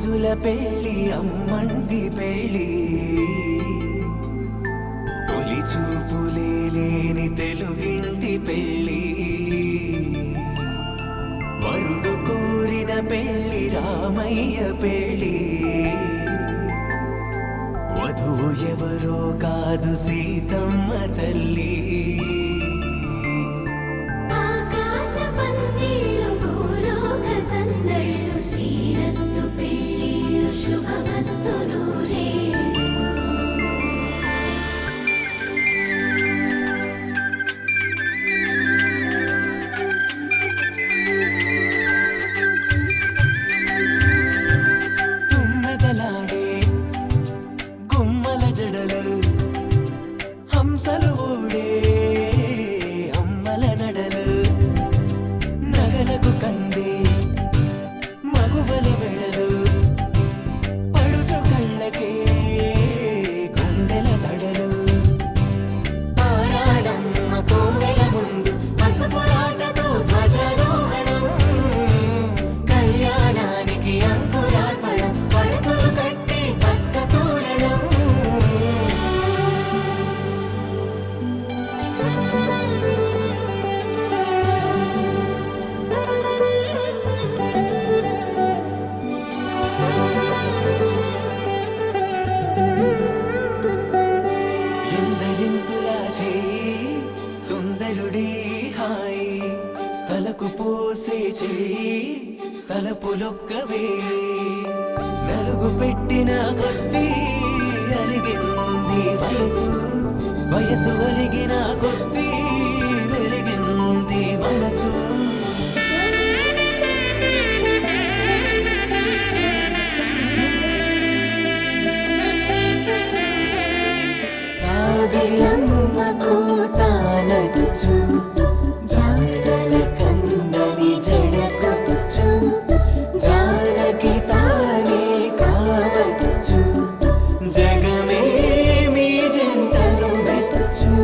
రోజుల పెళ్లి అమ్మండి పెళ్లి తొలి చూపులే లేని తెలుగింటి పెళ్లి వరుడు కోరిన పెళ్లి రామయ్య పెళ్లి వధువు ఎవరో కాదు సీతమ్మ తల్లి సుందరుడి హాయి తలకు పోసే చేయి తలపులొక్కవే నలుగు పెట్టిన కొద్దీ అలిగింది వయసు వయసు అలిగిన కొద్దీ వెలిగింది మనసు జాడల కందని జడకొచ్చు జానకి తానే కావచ్చు జగమే మీ జంటను వెచ్చు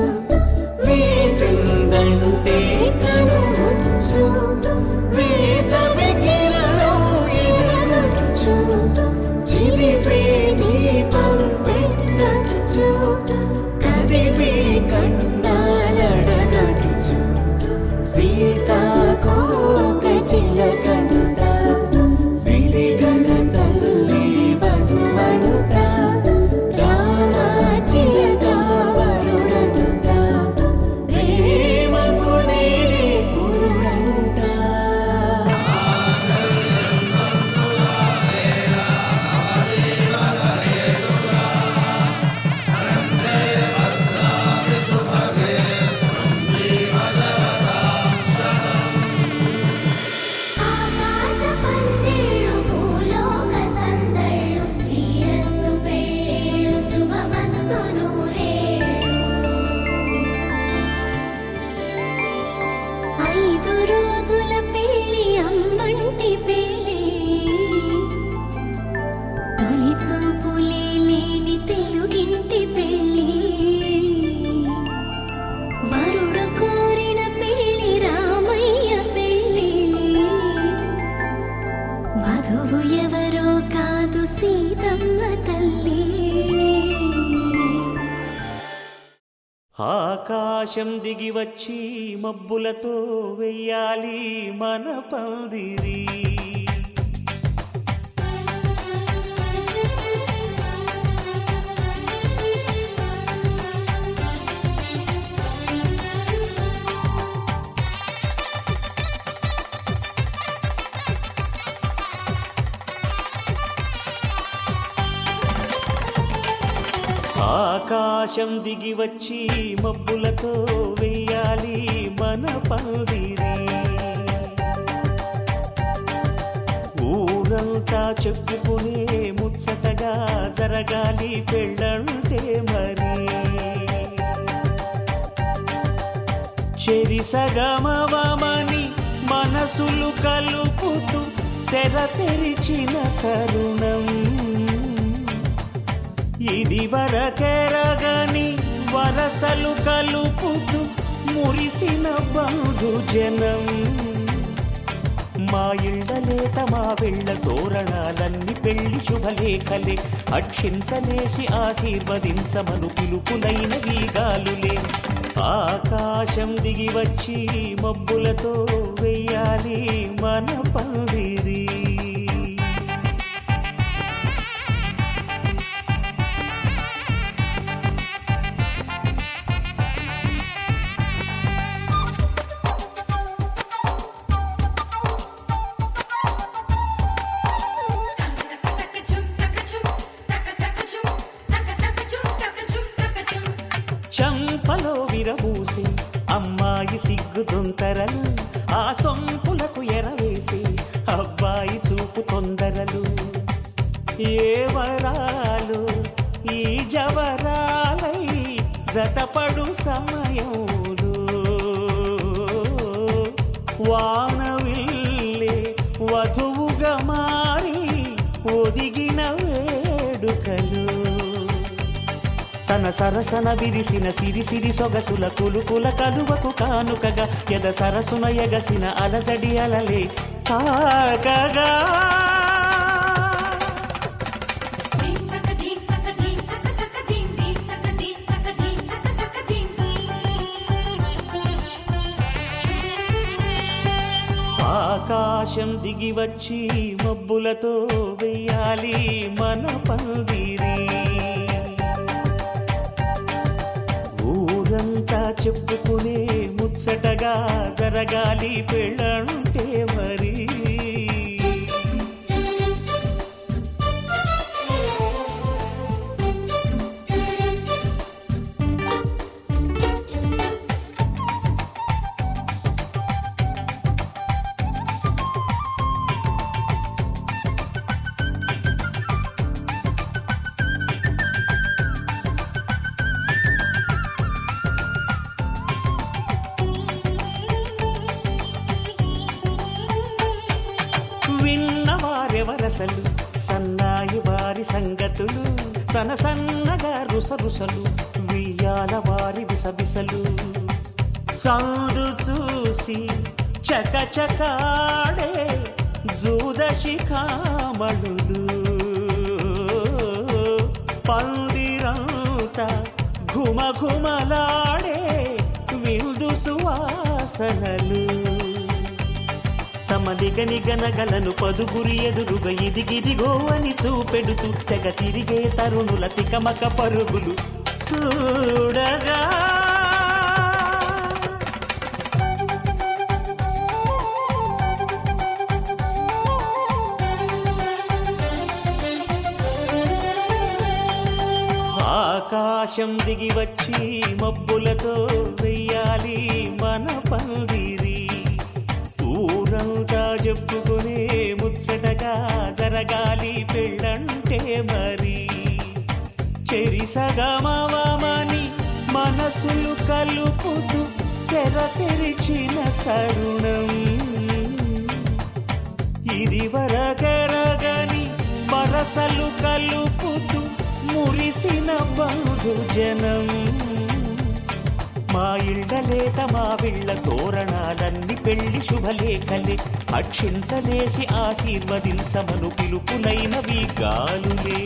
వీసిందంటే కనువచ్చు వీసవి కిరణం ఎదగచ్చు చిదిపే దీపం పెట్టచ్చు కదిపే కన్నాలడగచ్చు సీతాకోక చిలకనుట సిరిగల తల్లి వధువనుట రామ చిలక వరుడనుట ప్రేమకు నేడే పురుడంట ఆకాశం దిగి వచ్చి మబ్బులతో వెయ్యాలి మన పందిరి ఆకాశం దిగి వచ్చి మబ్బులతో వెయ్యాలి మన పందిరి ఊరంతా చెప్పుకునే ముచ్చటగా జరగాలి పెళ్ళంటే మరి చెరిసగమవమని మనసులు కలుపుతూ తెర తెరిచిన తరుణం ఇది వరకెరగని వరసలు కలుపుతూ మురిసిన బంధు జనం మా ఇళ్ళలేత మా వెళ్ళ తోరణాలన్నీ పెళ్లి శుభలేఖలే అక్షింతలేసి ఆశీర్వదించమను పిలుపులైన వీగాలులే ఆకాశం దిగి వచ్చి మబ్బులతో వెయ్యాలి మన పందిరి చంపలో విరబూసి అమ్మాయి సిగ్గు దొంతరలు ఆ సొంపులకు ఎరవేసి అబ్బాయి చూపు తొందరలు ఏ వరాలు ఈ జవరాలై జతపడు సమయంలో వానవిల్లే వధువుగా మారి ఒదిగిన వేడుకలు తన సరసన విరిసిన సిరిసిరి సొగసుల కులుకుల కలువకు కానుకగా ఎద సరసున ఎగసిన అలజడి అలలే తాకగా ఆకాశం దిగి వచ్చి మబ్బులతో వెయ్యాలి మన పందిరి ఊరంతా చెప్పుకునే ముచ్చటగా జరగాలి పెళ్ళంటే మరి విన్నవారెవరసలు సన్నాయి వారి సంగతులు సన్నగా రుసరుసలు వియ్యాల వారి విసవిసలు సందు చూసి చకచకాడే జూదశిఖామణులు పందిరంతా ఘుమఘుమలాడే విందు సువాసనలు తమ నిగనగలను పదుగురి ఎదురుగా ఇదిగిదిగో అని చూపెడుతూ తెగ తిరిగే తరుణుల తికమక పరుగులు చూడగా ఆకాశం దిగి వచ్చి మబ్బులతో వెయ్యాలి మన పందిరి ఊరంతా చెప్పుకునే ముచ్చటగా జరగాలి పెళ్ళంటే మరి చెరిసగమని మనసులు కలుపుతూ తెర తెరిచిన తరుణం ఇది వరగరగని వరసలు కలుపుతూ మురిసిన బంధుజనం మా ఇళ్ళలేత మా విళ్ళ తోరణాలన్నీ పెళ్లి శుభలేఖలే అక్షింతలేసి ఆశీర్వదించమను పిలుపులైనవి గాలులే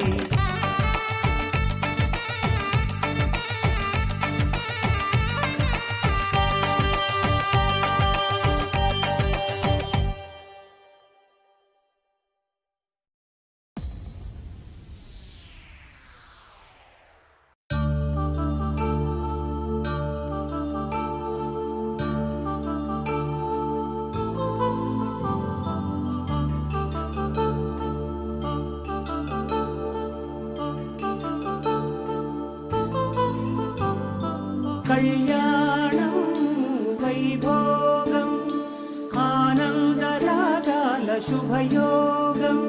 కళ్యాణం వైభోగం ఆనందరాగాల శుభయోగం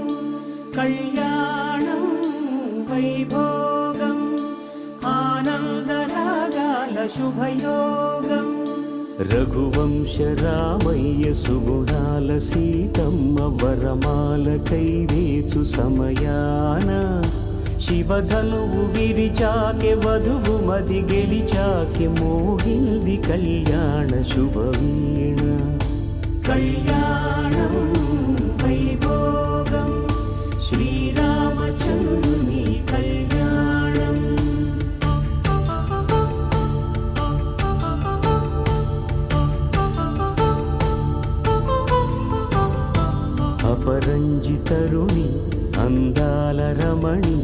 కళ్యాణం వైభోగం ఆనందరాగాల శుభయోగం రఘువంశ రామయ్య సుగుణాల సీతమ్మ వరమాల కైవేచు సమయాన శివధనువు విరిచాకె వధువు మది గెలిచాకె మోగింది కళ్యాణ శుభవీణ కళ్యాణం చల్లుని కళ్యాణం. అపరంజి తరుణి అందాల రమణి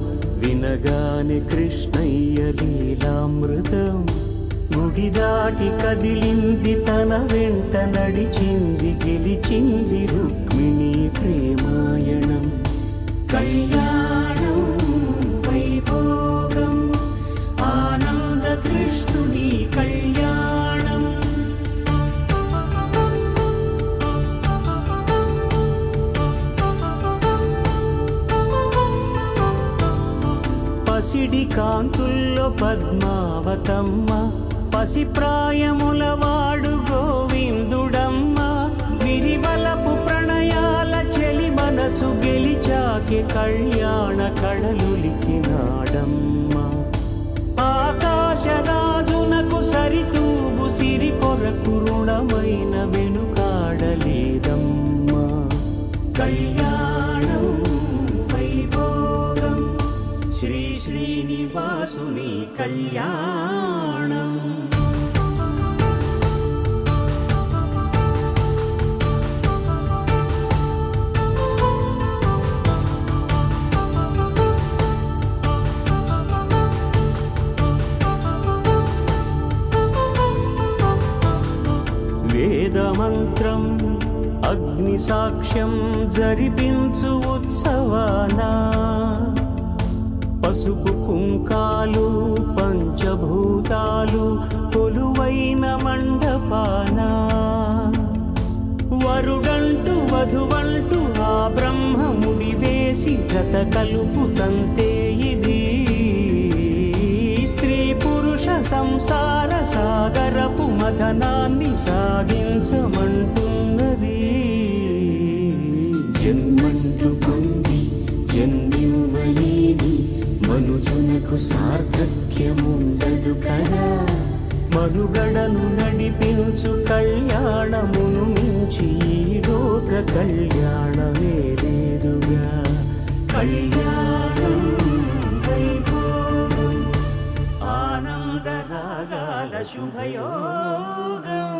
వినగానే కృష్ణయ్య లీలామృతం. గుడి దాటి కదిలింది తన వెంట నడిచింది గెలిచింది రుక్మిణి ప్రేమాయణం. కళ్యాణం వైభోగం ఆనంద కృష్ణుని కళ్యాణం. పసిడి కాంతుల్లో పద్మావతమ్మ పసిప్రాయముల వాడు గోవిందుడమ్మ. విరివలపు ప్రణయాల చెలి మనసు గెలిచాకే కళ్యాణ కళలులికినాడమ్మ. ఆకాశరాజునకు సరితూబు సిరి కొరకు రుణమైన వెనుకాడలేదమ్మ. కళ్యాణం వైభోగం శ్రీ శ్రీనివాసుని కళ్యాణం. వేదమంత్రం అగ్ని సాక్ష్యం జరిపించు ఉత్సవానా. పసుపు కుంకాలు పంచభూతాలు కొలువైన మండపాన. వరుడంటూ వధువంటూ ఆ బ్రహ్మముడి వేసి జత కలుపు తంతే ఇది. స్త్రీ పురుష సంసార సాగరపు మథనాన్ని సాగించమంటున్నది. జన్మంటూ పొంది జన్మివ్వలేని మనుజునకు సార్థక్యముండదు కదా. మనుగడను నడిపించు కళ్యాణమును మించి ఈ లోక కళ్యాణమే లేదుగా. కళ్యాణం వైభోగం ఆనందరాగాల శుభయోగం.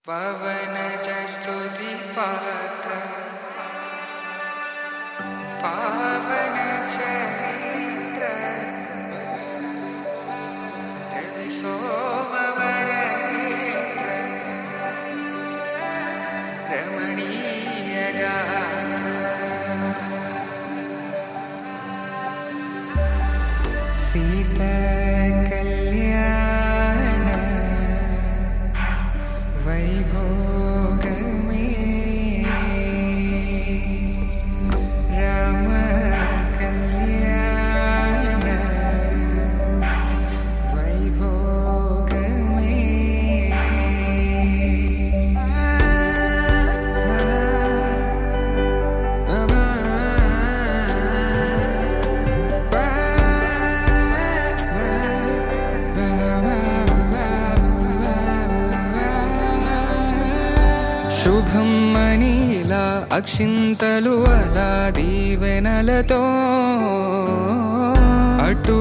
పవన స్తుతి పాత్ర పావన చరిత్ర రవి సోమవర నేత్ర రమణీయ గాత్ర సీతా కళ్యాణ వైభోగమే రామ కళ్యాణ వైభోగమే. శుభం మనీలా అక్షింతలు అలా దీవెనలతో అటు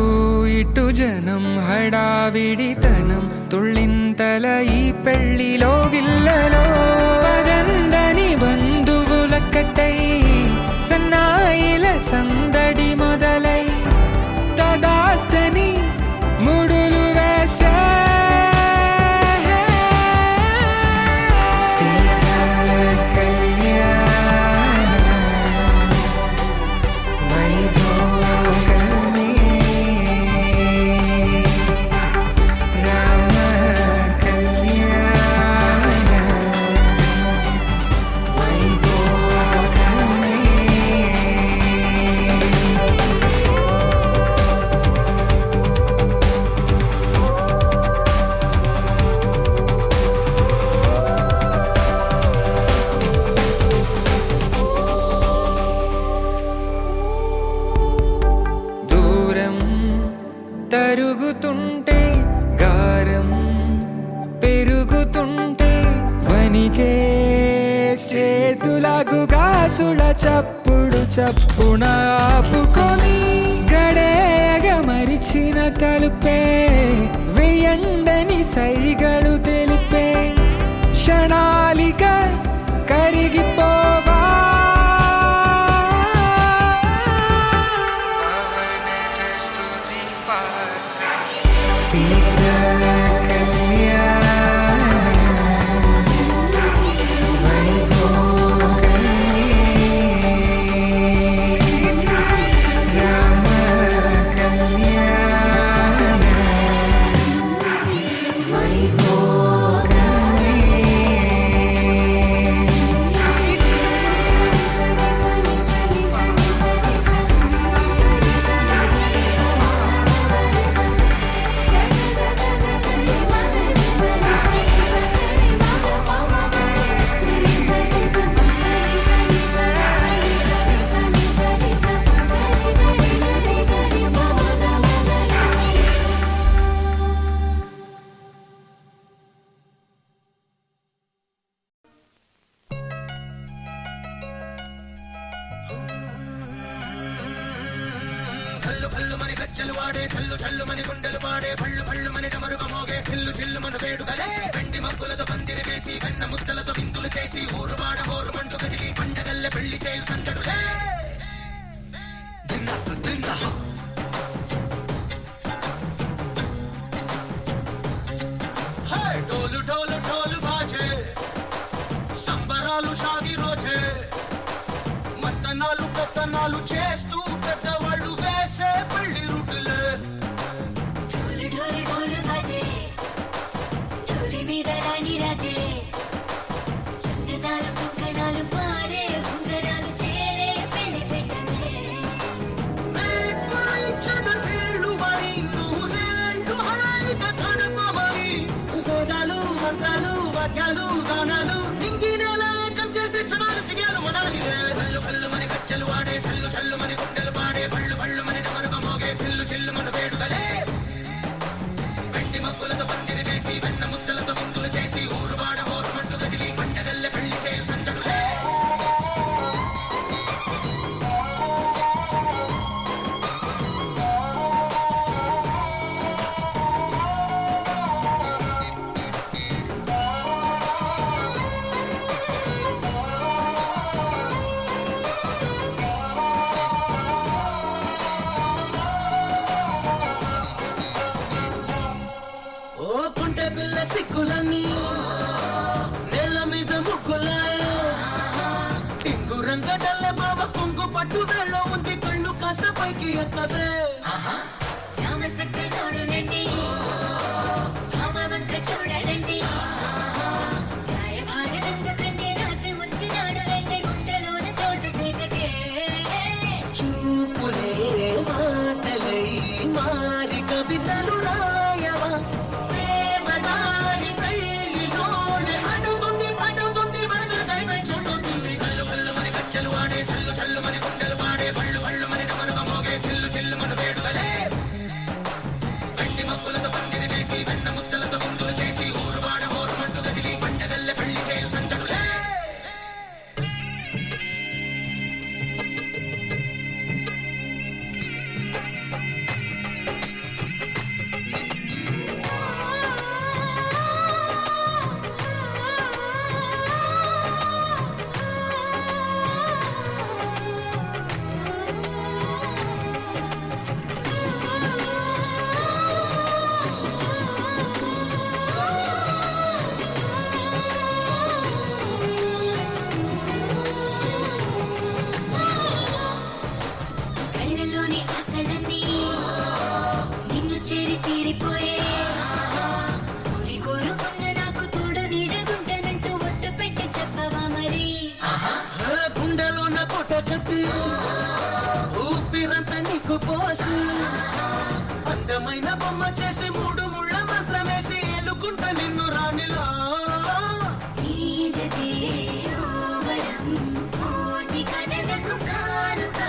ఇటు జనం హడావిడితనం తుళ్ళింతల ఈ పెళ్లిలో గిల్లలో పదందని బంధువులక్కటై సన్నాయిల సందడి మొదలై తదాస్తని ముడులు వేసే కరుగుతుంటే గారం పెరుగుతుంటే వనికే చేతులకు గాసుల చప్పుడు చప్పున ఆపుకొని గడేగ మరిచిన తలుపే వెయ్యండని సైగడు తెలిపే క్షణాలిక కరిగిపోవా ఢోలు ఢోలు ఢోలు బాజే సంబరాలు షాది రోజే మత్తనాలు పెత్తనాలు చేస్తూ పెద్దవాళ్ళు వేసే పెళ్లి రుటులే ఢోలు ఢోలు ఢోలు బాజే ఢోలి మీద రాణి రాజే చంద్రదాలు కంకణాలు పారే ఉంగరాలు చేరే పెళ్లి పెట్టలే చదవేళ్ళు మరి నూరేళ్ళు హాయిగ గడపమని వేదాలు మంత్రాలు వాక్యాలు గానాలు నింగినేల ఏకం చేసి క్షణాలు చిగాలు మనాలిదే కళ్ళు కళ్ళు మని గజ్జలు వాడే చల్లు చల్లు మని గుండెలు పాడే పళ్ళు పళ్ళు మని డమరుగ మోగే చిల్లు చిల్లు మన వేడుదలే వెండి మబ్బులతో పందిరి వేసి వెన్న ముద్దలతో విందులు చేసి ఊరువాడ హోరుమంటూ కదిలి పంటగల్లె పెళ్లి చేయు సందడులే ఓ కుంటే పిల్ల సిక్కులన్నీ నేల మీద ముగ్గులాయ టింగు రంగడల్ల బావ కొంగు పట్టు వేళ్ళో ఉంది కళ్ళు కాస్త పైకి ఎక్కదే రామసక్క తోడులండి రామవంక చూడలండి రాయభారనందుకండి రాసి వచ్చినాడు రండి గుంటెలోన చోటు సీతకే చూపులే మాటలై మారి కవితలు రాయవా ప్రేమదారి పెళ్లిలోనే అడుగుంది పడుగుంది మనసు దైవై చూడుతుంది కళ్ళు కళ్ళు మని గజ్జలు వాడే చల్లు చల్లు మని గుండెలు పాడే పళ్ళు పళ్ళు మని డమరుగ మోగే చిల్లు చిల్లు మన వేడుదలే వెండి మబ్బులతో పందిరి వేసి వెన్న ముద్దలతో విందులు చేసి ఊరువాడ హోరుమంటూ కదిలి పంటగల్లె పెళ్లి చేయు సందడులే కళ్ళలోని ఆశలన్నీ నిన్ను చేరి తీరిపోయే ఊరి కోరుకున్న నాకు తోడు నీడగుంటానంటూ ఒట్టు పెట్టి చెప్పవా మరి గుండెలోన కోట కట్టి ఊపిరంతా నీకు పోసి అందమైన బొమ్మ చేసి మూడు ముళ్ళ మంత్రమేసి ఎలుకుంటా నిన్ను రాణిలా నీ జతే ఓవరం కోటి కథలకు కానుక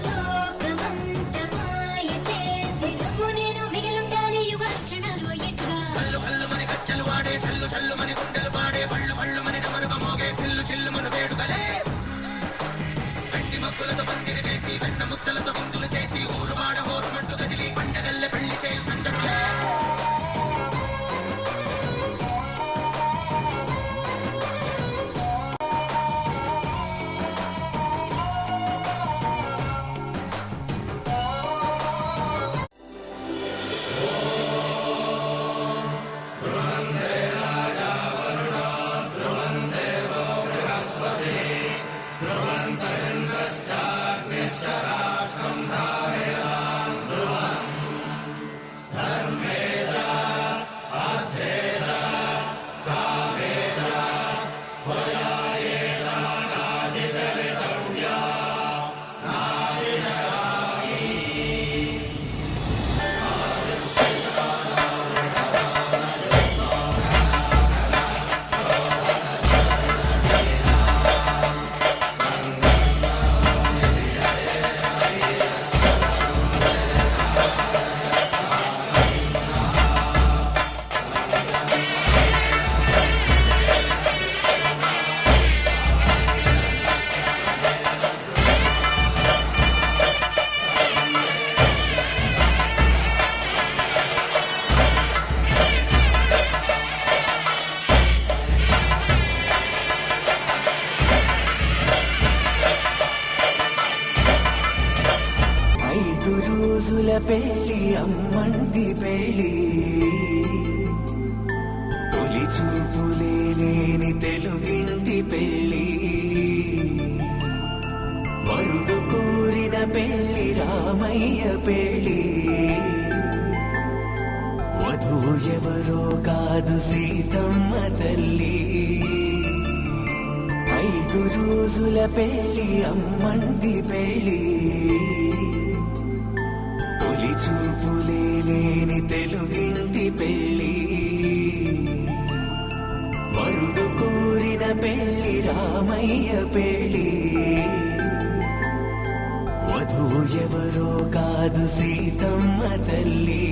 లోకమంత మాయ చేసి నువ్వు నేను మిగిలుండాలి చేసి వెన్న ముద్దలతో గుంతులు చేసి ఊరు వాడ హోరుమంటూ కదిలి పండగల్లె పెళ్లి చేయు సందర్భం. రోజుల పెళ్లి అమ్మంది పెళ్లి తొలి చూపులే లేని తెలుగింటి పెళ్లి వరుడు కోరిన పెళ్లి రామయ్య పెళ్లి వధువు ఎవరో కాదు సీతమ్మ తల్లి 5 రోజుల పెళ్లి అమ్మంది పెళ్లి తొలి చూపులే లేని తెలుగింటి పెళ్లి వరుడు కోరిన పెళ్లి రామయ్య పెళ్లి వధువు ఎవరో కాదు సీతమ్మ తల్లి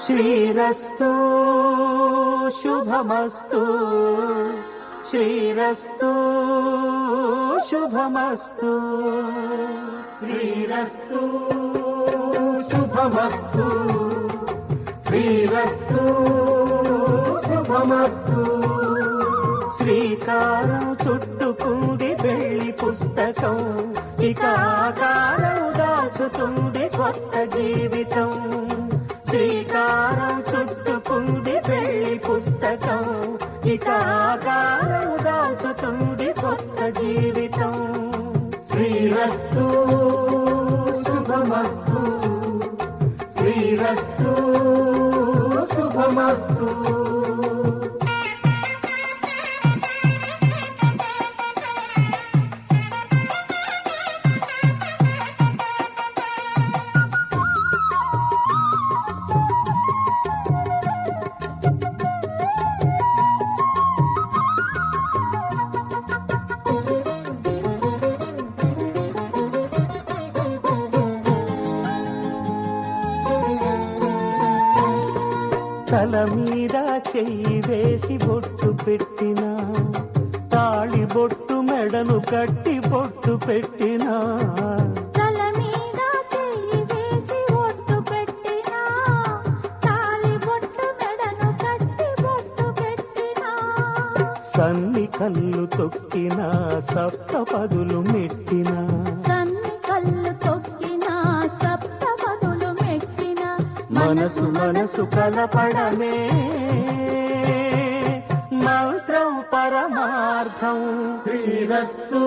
శ్రీరస్తు శుభమస్తు శ్రీరస్తు శుభమస్తు శ్రీరస్తు శుభమస్తు శ్రీరస్తు శుభమస్తు శ్రీకారం చుట్టుకుంది పెళ్లి పుస్తకం ఇక ఆకారం దాచుతుంది కొత్త జీవితం శ్రీకారం చుట్టుకుంది పెళ్లి పుస్తకం ఇక ఆకారం దాచుతుంది కొత్త జీవితం శ్రీరస్తు శుభమస్తు శ్రీరస్తు శుభమస్తు తల మీద చెయ్యి వేసి బొట్టు పెట్టినా తాళి బొట్టు మెడను కట్టి బొట్టు పెట్టినా తల మీద చెయ్యి వేసి బొట్టు పెట్టినా తాళి బొట్టు మెడను కట్టి బొట్టు పెట్టినా సన్ని కళ్ళు తొక్కినా సప్త పదులు మెట్టినా సన్ని కళ్ళు తొక్కినా మనసు మనసు కలపడమే మంత్రం పరమార్థం. శ్రీరస్తు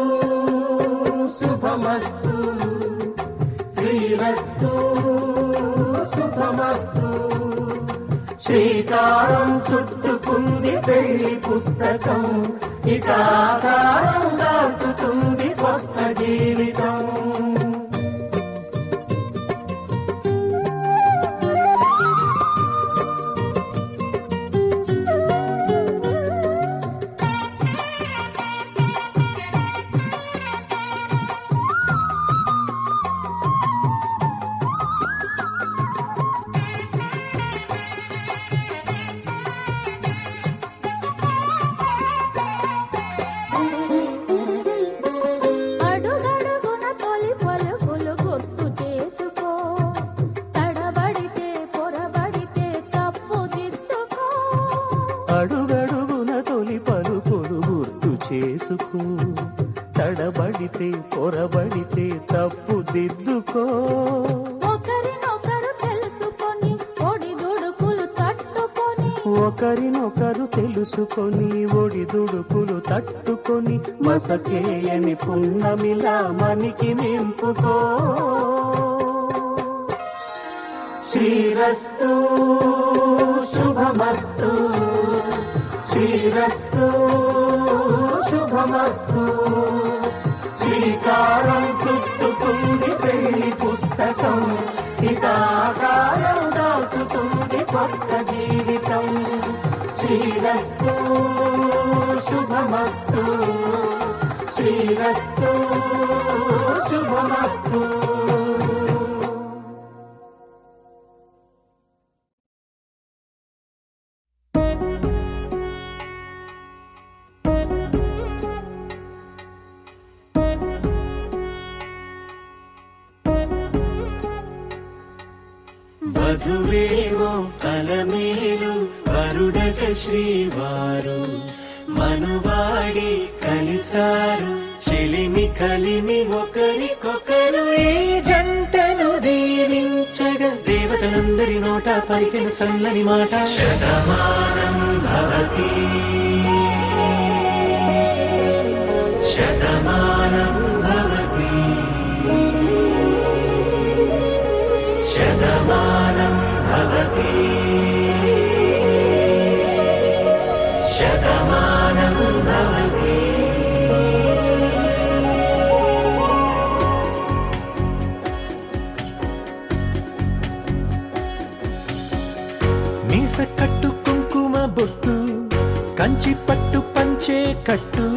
శుభమస్తు, శ్రీరస్తు శుభమస్తు. శ్రీకారం చుట్టుకుంది పెళ్లి పుస్తకం, ఇక ఆకారం దాల్చుతుంది కొత్త జీవితం. అడుగడుగున తొలి పలుకులు గుర్తు చేసుకో, తడబడితే పొరబడితే తప్పు దిద్దుకో. అడుగడుగున తొలి పలుకులు గుర్తు చేసుకో, తడబడితే పొరబడితే తప్పు దిద్దుకో. ఒకరినొకరు తెలుసుకొని ఒడిదుడుకులు తట్టుకొని, ఒకరినొకరు తెలుసుకొని ఒడిదుడుకులు తట్టుకొని మసకేయని పున్నమిలా మనికి నింపుకో. శ్రీరస్తు శుభమస్తు, శ్రీరస్తు శుభమస్తు. శ్రీకారం చుట్టుకుంది పెళ్లి పుస్తకం, ఇక ఆకారం దాచుతుంది కొత్త జీవితం. శ్రీరస్తు శుభమస్తు, శ్రీరస్తు శుభమస్తు. వధువేవో అలమేలు వరుడట శ్రీవారు, మనువాడి కలిసారు చెలిమి కలిమి ఒకరికొకరు. ఈ జంటను దీవించగా దేవతలందరి నోట పలికిన చల్లని మాట. శతమానం భవతి శతమానం భవతి శతమానం భవతి శతమానం భవతి. మీస కట్టు కుంకుమ బొట్టు, కంచి పట్టు పంచే కట్టు,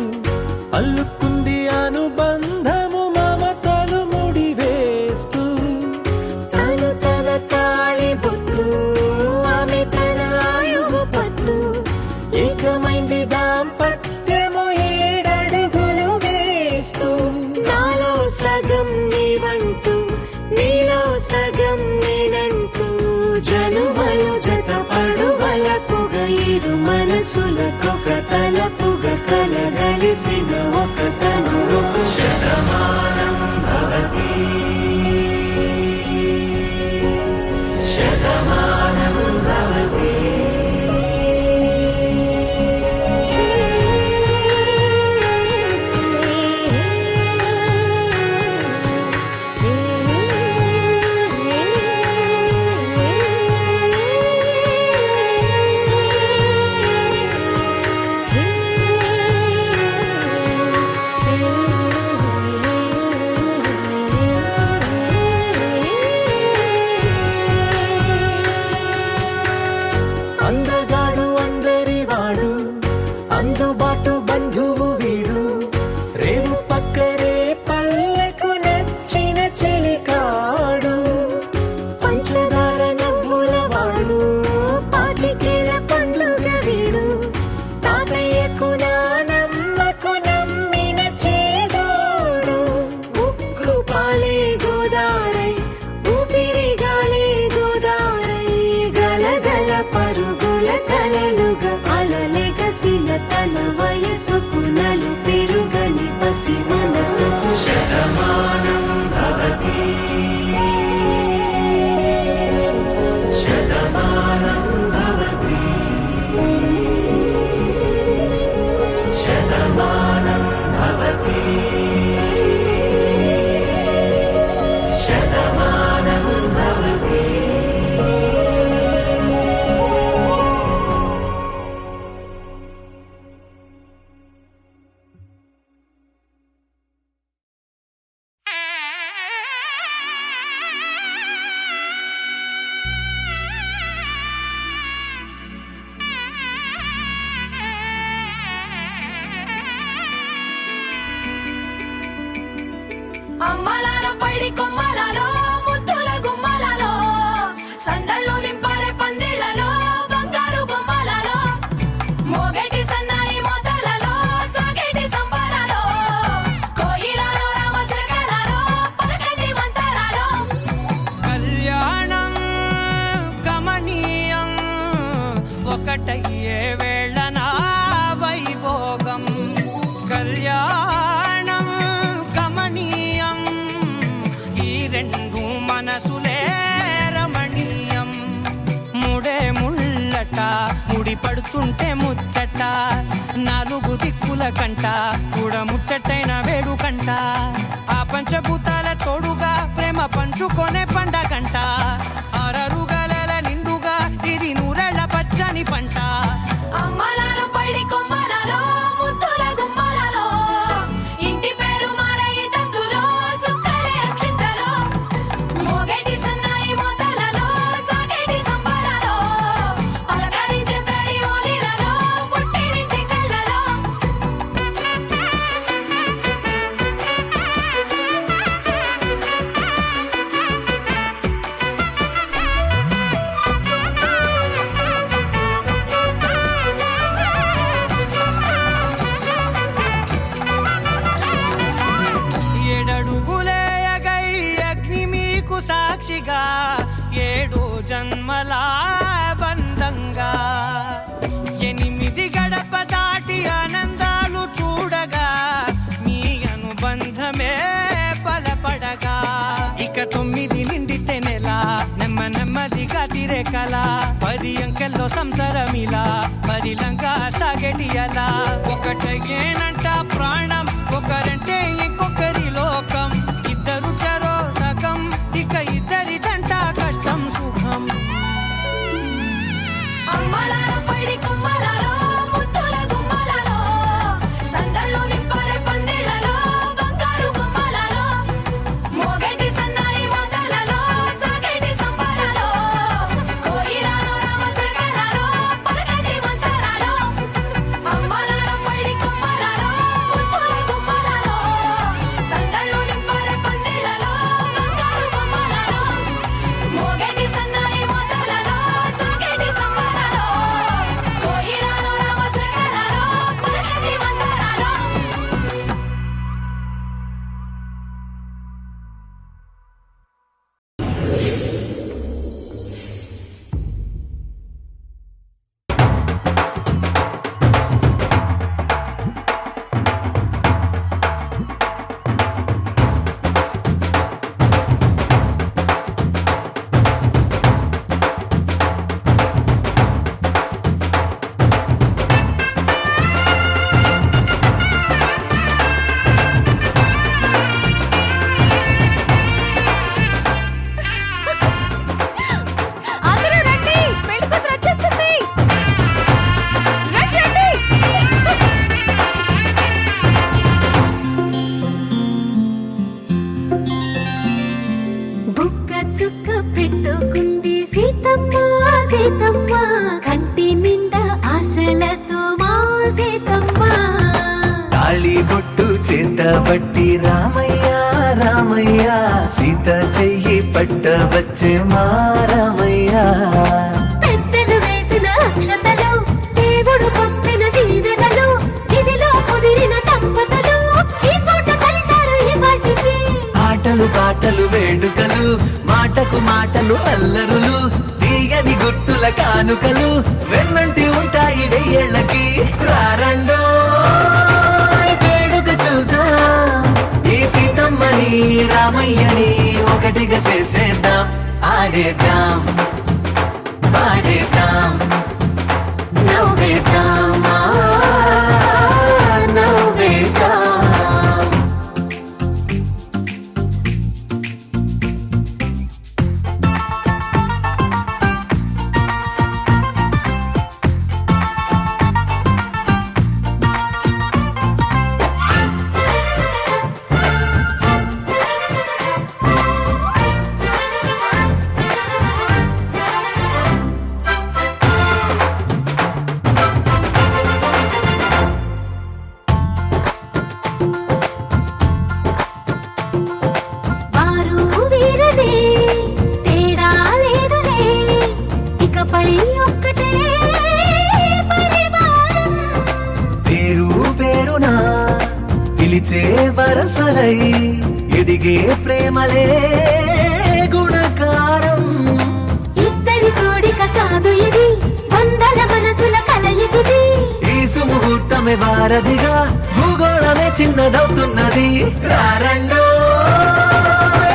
అల్లుకుంది అనుబంధము మమతలు ముడివేస్తూ. తను తన తాళి బొట్టు, ఆమె తన ఆయువు పట్టు, ఏకమైంది దాంపత్యము 7 అడుగులు వేస్తూ. నాలో సగం నీవంటూ, నీలో సగం నేనంటూ, జనుమలు జత పడువలపుగ ఇరు మనసులకొక తలపుగ కలగలిసిన ఒక తను. శతమానం భవతి శతమానం భవతి. అందగాడు అందరివాడు, అందుబాటు బంధువు వీడు, రేవు పక్కరే పల్లెకు నచ్చిన చెలికాడు. పంచదార నవ్వుల వాడు, పాతికేల పండుగ వీడు, తాతయ్యకు నానమ్మకు నమ్మిన చేదోడు. ఉక్కు పాలే గోదారై, ఊపిరి గాలే గోదారై, గలగల పరుగుల కలలుగా అలలెగసిన తన వయసుకు నలు పెరుగని పసి మనసుకు. శతమానం భవతి శతమానం ఒక్కటయ్యే వేళనా వైభోగం కళ్యాణం కమనీయం ఈ రెండు మనసులే రమణీయం ముడే ముళ్ళట ముడి పడుతుంటే ముచ్చట నాలుగు దిక్కుల కంట చూడ ముచ్చటైన వేడుకంట ఆ పంచభూతాల తోడుగా ప్రేమ పంచుకొనే పండగంట ఆరరుగల నిండుగా ఇది నూరెళ్ళ పచ్చని పంట అమ్మలాలో పడి కొమ్మలలో ముద్దుల గుమ్మలలో ఇంటి పేరు మారయి తందులో చుక్కలే అక్షింతలో మోగేటి సన్నాయి మోతలలో సాగేటి సంబరాలో పలకరించే తడి ఓలిలలో పుట్టినింటి కళ్ళలో ఏడడుగులేయగై అగ్ని మీకు సాక్షిగా ఏడు జన్మల బంధంగా ఎనిమిది గడప దాటి ఆనందాలు చూడగా మీ అనుబంధమే బలపడగా ఇక 9 నిండితే నెల నెమ్మదిగా తిరే కల 10 అంకెల్లో సంసారమిలా పరిలంగా సాగటి అలా ఒకటేనంట ప్రాణం ఒకరంటే ఇంకొకరి లోకం ఇద్దరు చరో సగం ఇక ఇద్దరిదంట కష్టం సుఖం అమ్మలాలో పడి కొమ్మలలో ముద్దుల గుమ్మలలో సందళ్ళు నింపరే పందిళ్ళలో బంగారు బొమ్మలలో మోగేటి సన్నాయి మోతలలో సాగేటి సంబరాలో కోయిలలో రామసగలలో పలకటి మంతరాలో అమ్మలాలో పడి కొమ్మలలో ముద్దుల గుమ్మలలో సందళ్ళు నింపరే పందిళ్ళలో బంగారు బొమ్మలలో మోగేటి సన్నాయి మోతలలో సాగేటి సంబరాలో కోయిలలో రామసగలలో పలకటి మంతరాలో అందరూ రండి పెళ్లి కూతురు వచ్చేస్తుంది రండి రండి బుక్క చుక్క పెట్టుకుంది సీతమ్మ సీతమ్మ కంటి నిండా ఆశలతో మా సీతమ్మ తాళి బొట్టు చేతబట్టి రామయ్య రామయ్య సీత చెయ్యి పట్టవచ్చే మా రామయ్య పెద్దలు వేసిన అక్షతలు దేవుడు పంపిన దీవెనలు ఇవిలో కుదిరిన దంపతులు ఈ చోట కలిశారు ఈ వాటికి ఆటలు పాటలు వేడుకలు మాటకు మాటలు అల్లరులు తీయని గుట్టుల కానుకలు వెన్నంటి ఉంటాయి వెయ్యేళ్ళకి రారండో వేడుక చూద్దాం ఈ సీతమ్మని రామయ్యని ఒకటిగా చేసేద్దాం ఆడేద్దాం పాడేద్దాం నవ్వేద్దాం నవ్వేద్దాం వారు వీరనే తేడా లేదులే ఇకపై ఒక్కటే పరివారం పేరు పేరునా పిలిచే వరసలై ఎదిగే ప్రేమలే గుణకారం ఇద్దరి కోడిక కాదు ఇది వందల మనసుల మొదలవుతున్నది రారండో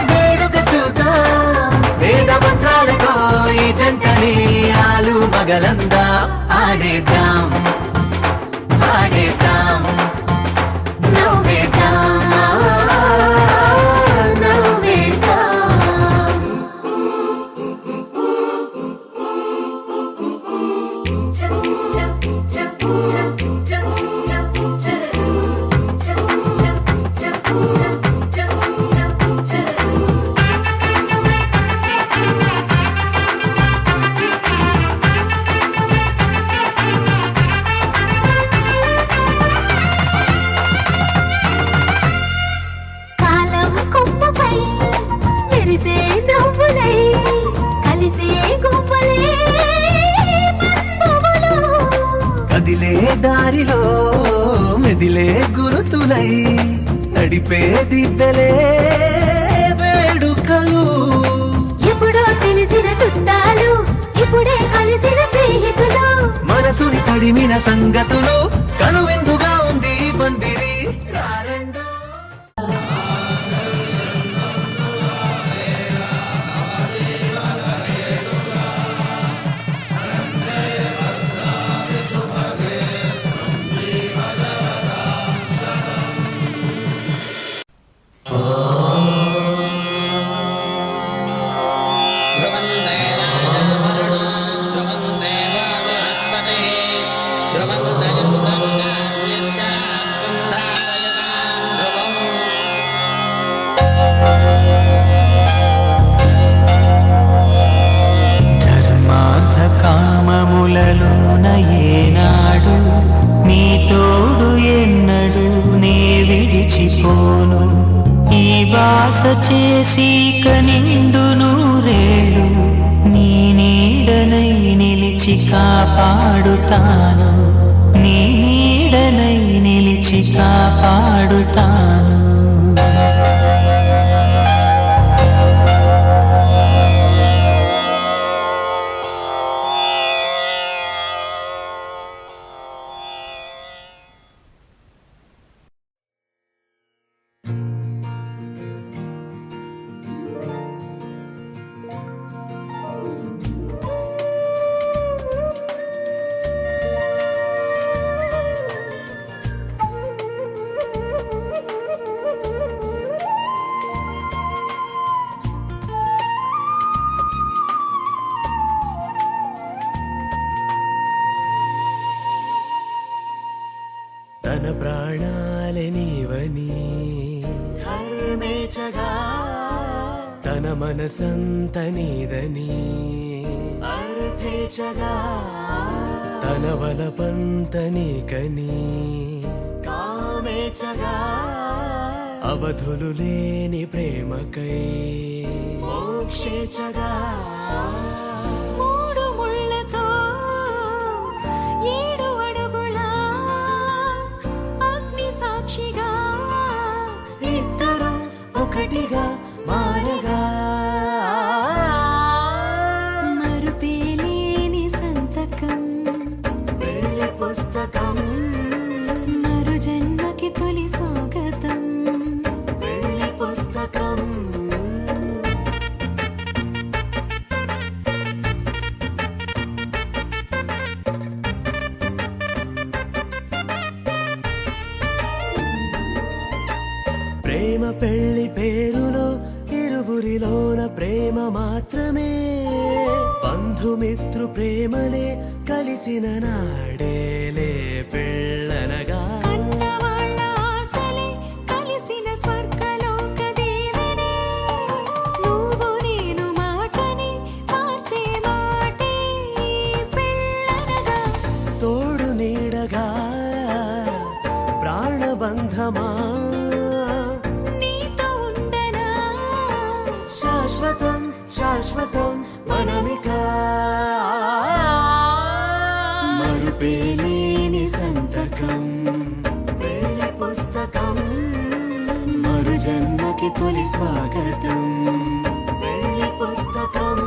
వేడుక చూద్దాం వేద మంత్రాలతో ఈ జంటని ఆలు మగలందా ఆడేద్దాం ఆడేద్దాం నవ్వేద్దాం నవ్వేద్దాం కాలం కొమ్మపై మెరిసే నవ్వులై కలిసే గువ్వలే బంధువులు కదిలే దారిలో మెదిలే గురుతులై నడిపే దివ్వెలే వేడుకలు ఎప్పుడో తెలిసిన చుట్టాలు ఇప్పుడే కలిసిన స్నేహితులు మనసుని తడిమిన సంగతులు కనువిందుగా ఉంది పందిరి రారండో ध्रुवं देवानावरुणा ध्रुवं देवा बृहस्पतिः ध्रुवं दयन्नस्तान्यस्तास्कन्धारयतां ध्रुवम् ధర్మార్థ కామములలోన ఏనాడు నీ తోడు ఎన్నడు నే విడిచిపోను ఈ వాస చేసి కనిండు నూరేళ్ళు నీ నీడనై నిలిచి కాపాడుతాను నీ నీడనై నిలిచి కాపాడుతాను తన ప్రాణాలే నీవని ధర్మేచగా తన మనసంత నీదని అర్థేచగా తన వలపంత నీకని కామేచగా అవధులు లేని ప్రేమకై మోక్షేచగా మూడు ముళ్ళతో ఏడు అడుగుల అగ్ని సాక్షిగా ఇద్దరు ఒకటిగా మారగా మరుపేలేని సంతకం పెళ్లి పుస్తకం మరు జన్మకి తొలి స్వాగతం పెళ్లి పుస్తకం ప్రేమ పెళ్లి పేరులో ఇరువురిలోన ప్రేమ మాత్రమే బంధుమిత్రు ప్రేమనే కలిసిన నాడేలే పెళ్ళనగా కన్నవాళ్ళ ఆశలే కలిసిన స్వర్గలోక దీవెనే నువ్వు నేను మాటని మార్చే మాటే పెళ్ళనగా తోడు నీడగా ప్రాణబంధమా నీతో ఉండనా శాశ్వతం శాశ్వతం మనమిక మరుపేలేని సంతకం పెళ్లి పుస్తకం మరు జన్మకి తొలి స్వాగతం పెళ్లి పుస్తకం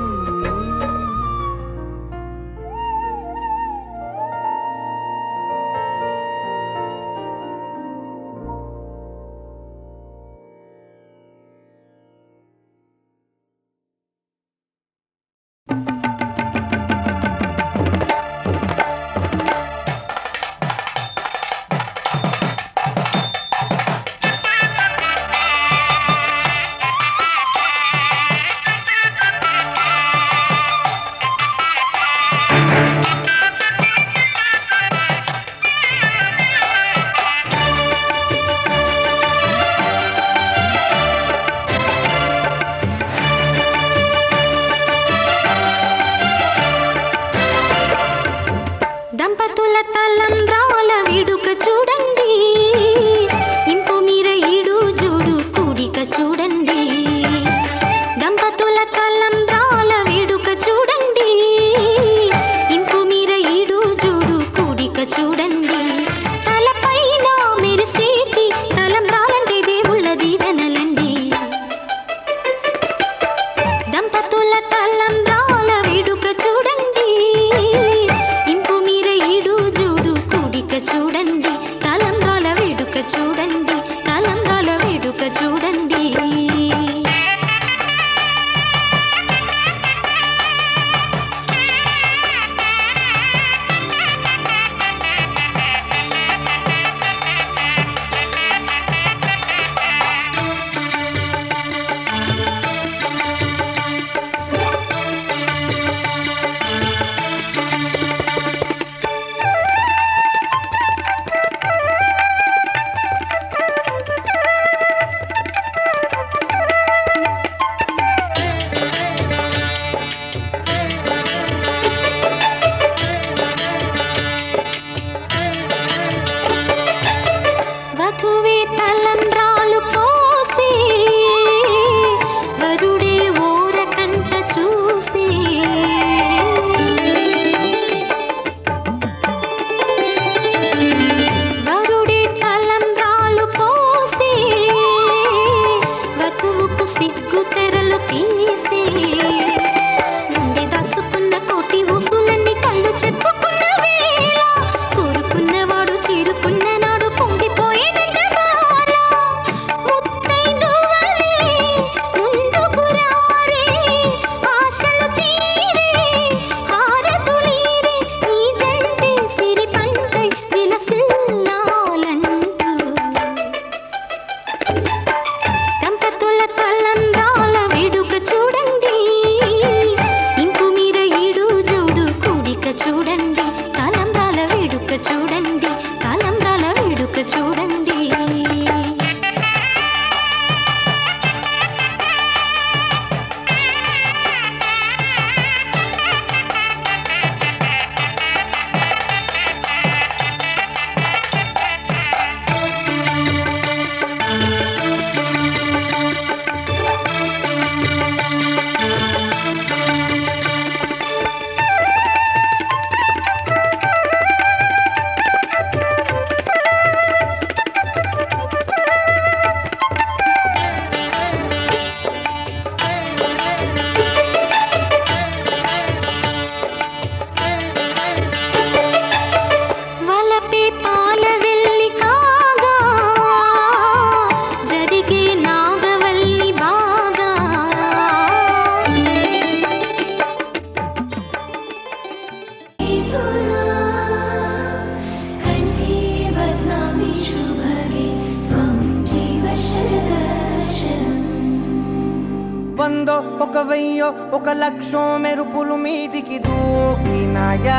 వెయ్యో ఒక లక్షో మెరుపులు మీదికి దూకినాయా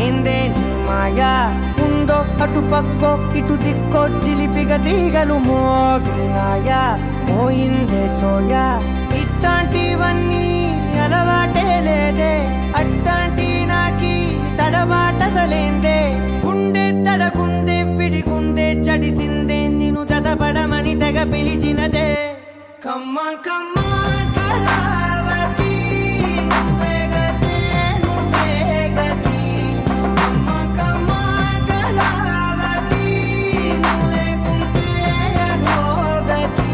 ఏందే నీ మాయా ఉందో అటు పక్కో ఇటు దిక్కో చిలిపిగా తీగలు మోగినాయా పోయిందే సోయా ఇట్లాంటివన్నీ అలవాటే లేదే అట్లాంటి నాకి తడబాటసలేందే గుండె తడగుందే విడిగుందే చడిసిందే నిన్ను చదపడమని తెగ పిలిచినదే కమ్మ కమ్మ కళావతి నువ్వే గతే నువ్వే గతి కమ్మ కమ్మ కళావతి నువ్వు లేకుంటే అధోగతి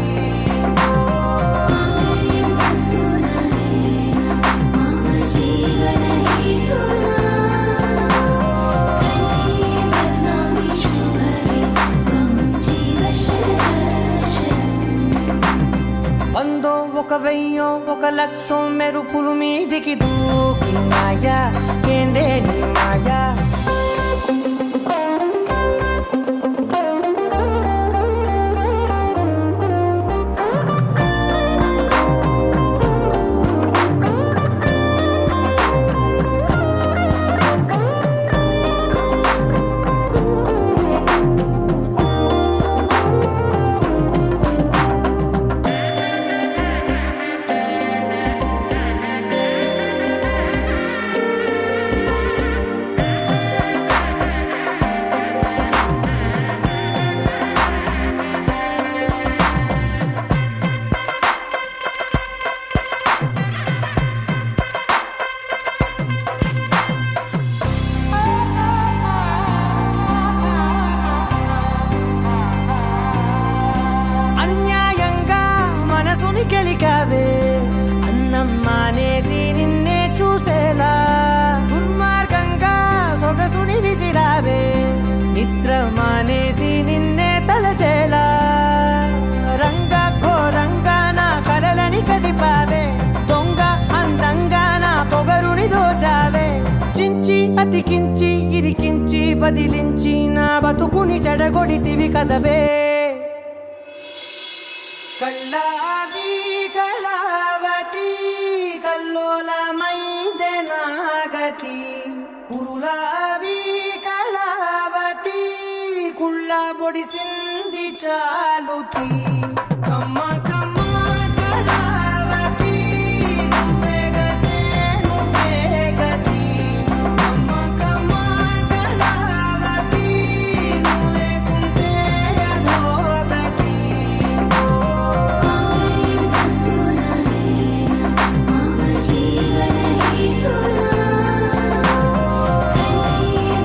మమ జీవన హేతునా కంఠే బద్నామి శుభరే త్వం జీవ శరశరం వందో ఒక వెయ్యో ఒక లక్షో మెరుపులు మీదికి దూకినాయా ఏందే నీ మాయా అన్యాయంగా మనసుని గెలికావే అన్నం మానేసి నిన్నే చూసేలా దుర్మార్గంగా సొగసుని విసిరావే నిద్ర మానేసి నిన్నే తలచేలా రంగా ఘోరంగా నా కలలని కదిపావే దొంగ అందంగా నా పొగరుని దోచావే చించి అతికించి ఇరికించి వదిలించి నా బతుకుని చెడగొడితివి కదవే కళ్ళావి కళావతి కల్లోలమైందే నాగతి కురులావి కళావతి కుళ్ళ బొడిసింది చాలుతి కమ్మ కమ్మ కళావతి నువ్వే గతే నువ్వే గతి కమ్మ కమ్మ కళావతి నువ్వు లేకుంటే అధోగతి మమ జీవన హేతునా కంఠే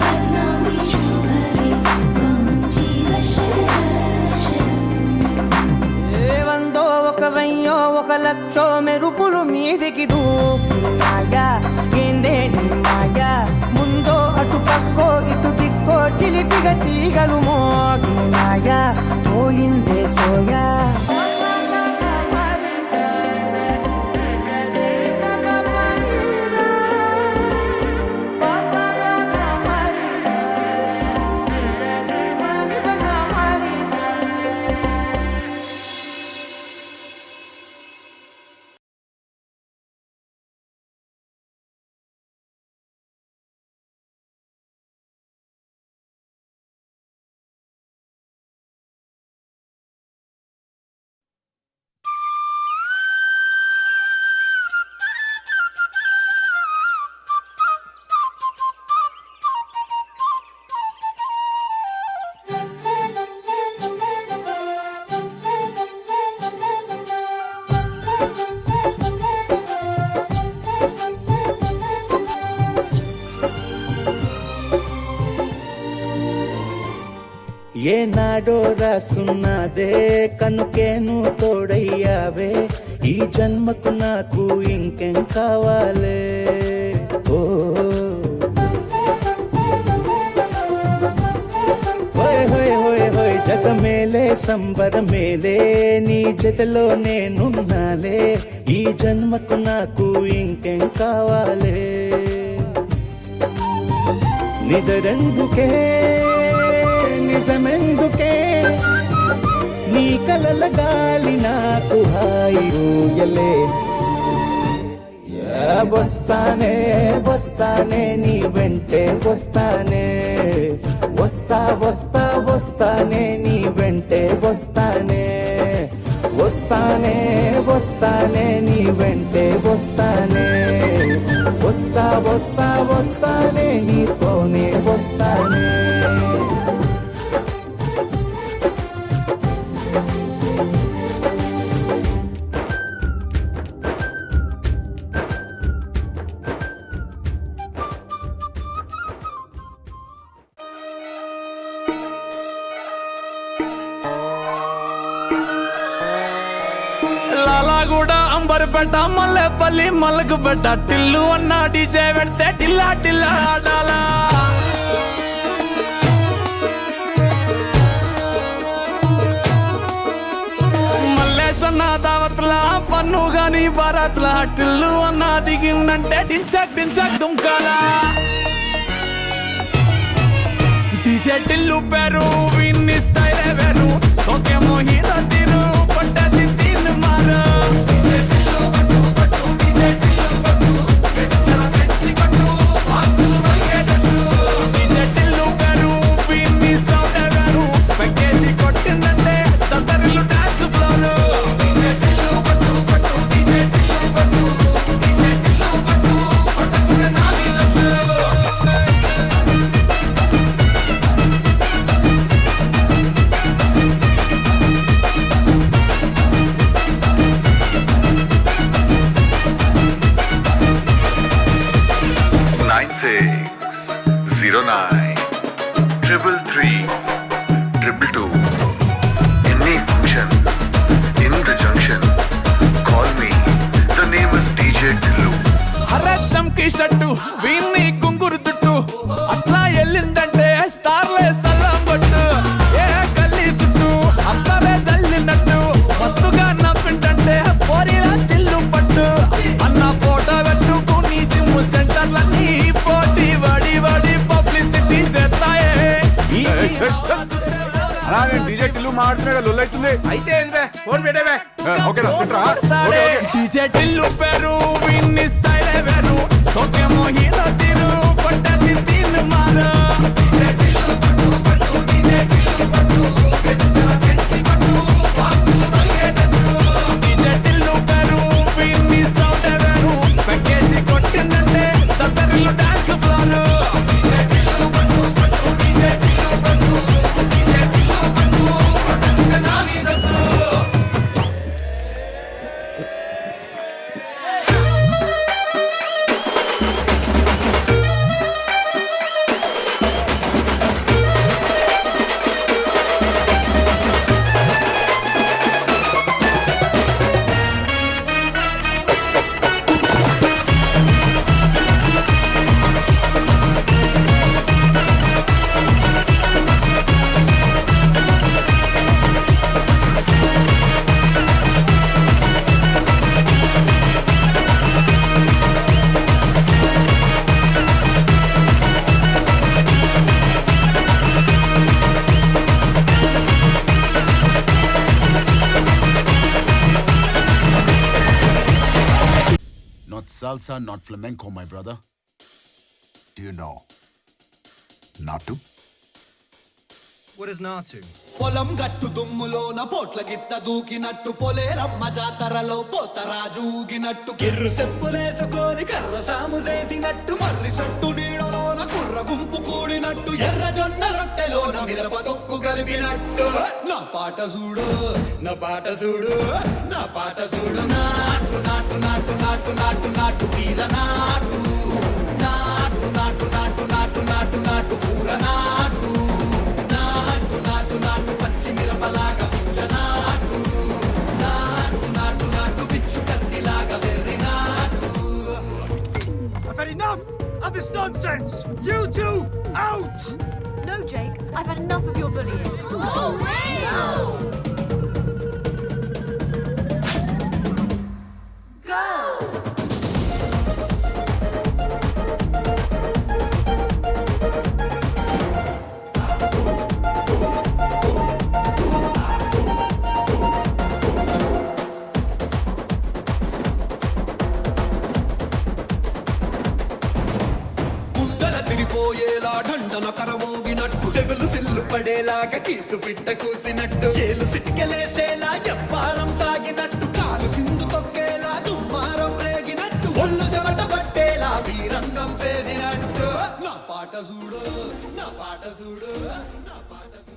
బద్నామి శుభరే త్వం జీవ శరశరం వందో ఒక వెయ్యో ఒక లక్షో మెరుపులు మీదికి దూకినాయా ఏందే నీ మాయా ముందో అటు పక్కో ఇటు దిక్కో చిలిపిగా తీగలు మోగినాయా పోయిందే సోయా ఏనాడో రాసున్నదే కనుకేను తోడయ్యావే ఈ జన్మకు నాకు ఇంకేం కావాలే ఓ హోయ్ హోయ్ హోయ్ హోయ్ జగ మేలే సంబర మేలే నీ జతలో నేనున్నాలే ఈ జన్మకు నాకు ఇంకేం కావాలే నిదరెందుకే నిజమెందుకే నీ కలల గాలి నాకు హాయి ఊయలే వస్తానే వస్తానే నీ వెంటే వస్తానే వస్తా వస్తా వస్తానే నీ వెంటే వస్తానే వస్తానే వస్తానే నీ వెంటే వస్తానే వస్తా వస్తా వస్తానే నీతోనే వస్తానే లాలాగూడ అంబర్పేట మల్లెపల్లి మల్లకుపేట టిల్లు అన్న డీజే పెడితే టిల్లా టిల్లా ఆడాలా మల్లేసన్న దావత్ల పన్ను గాని భారత్ల టిల్లు అన్న దిగిందంటే డించక్ డించక్ దుంకాలా డీజే టిల్లు పేరు విన్ని స్టైలే వేరు సోకేమో హీరో తీరు పట్టది తీన్ మారు డీజే టిల్లు పట్టు పట్టు డీజే టిల్లు పట్టు వెచ్చల పెంచి పట్టు బాక్సులు మరిగేటట్టు డీజే టిల్లు పేరు విన్ని సౌండ్ వేరు పెక్కేసి కొట్టిందంటే తత్తరిల్లు డాన్స్ ఫ్లోర్ డీజే టిల్లు పట్టు పట్టు డీజే టిల్లు పట్టు డీజే టిల్లు పట్టు పట్టకునే నా మీద Any function in the junction, call me. The name is DJ Tillu. అరే చంకీ షట్టు వీన్ని కుంగురు చుట్టు అట్లా ఎల్లిందంటే స్టార్లే సల్లం కొట్టు ఏ గల్లీ చుట్టూ అత్తరే జల్లినట్టు మస్తుగా నవ్విందంటే పోరిలా తిల్లు పట్టు అన్న ఫోటో పెట్టుకుని జిమ్ సెంటర్లన్నీ పోటీ వడి వడి పబ్లిసిటీ చేస్తాయే అలా నేను డీజే టిల్లు మాట్లాడుతున్నా లొల్లైతుంది అయితే ఫోన్ పెట్టేవే ఓకేనా డీజే టిల్లు పేరు విన్ని స్టైలే వేరు సోకేమో హీరో తీరు పట్టది తీన్ మారు డీజే టిల్లు పట్టు పట్టు డీజే టిల్లు పట్టు వెచ్చల పెంచి పట్టు బాక్సులు మరిగేటట్టు డీజే టిల్లు పేరు విన్ని సౌండ్ వేరు పెక్కేసి కొట్టిందంటే తత్తరిల్లు డాన్స్ ఫ్లోర్ డీజే టిల్లు పట్టు పట్టు డీజే టిల్లు పట్టు డీజే టిల్లు పట్టు పట్టకునే నా మీద Not salsa, not flamenco, my brother. Do you know Natu? What is Natu? పొలం గట్టు దుమ్ములోన పోట్ల గిత్త దూకినట్టు పొలేరమ్మ జాతరలో పోతరాజూగినట్టు కిర్రు చెప్పులేసుకొని కర్ర సాము చేసినట్టు మర్రి చెట్టు నీడలోన కుర్ర గుంపు కూడినట్టు ఎర్ర జొన్న రొట్టెలోన మిరప తొక్కు కలిపినట్టు నా పాట చూడు నా పాట చూడు నా పాట చూడు నాటు నాటు నాటు నాటు నాటు నాటు వీర నాటు నాటు నాటు నాటు నాటు నాటు నాటు ఊర నాటు నాటు నాటు నాటు పచ్చి మిరపలాగా పిచ్చ నాటు నాటు నాటు నాటు విచ్చు కత్తిలాగా వెర్రి నాటు. I've had enough of this nonsense! You two, out! No, Jake, I've had enough of your bullying. Oh, Go! ఆగిపోయేలా ఢండన కరమోగినట్టు సెవులు సిల్లు పడేలాగా కీసు పిట్ట కూసినట్టు ఏలు సిటికెలేసేలా ఎప్పారం సాగినట్టు కాలు సింధు తొక్కేలా దుమ్మారం రేగినట్టు ఒళ్ళు చెమట పట్టేలా వీరంగం చేసినట్టు నా పాట చూడు నా పాట చూడు నా పాట చూడు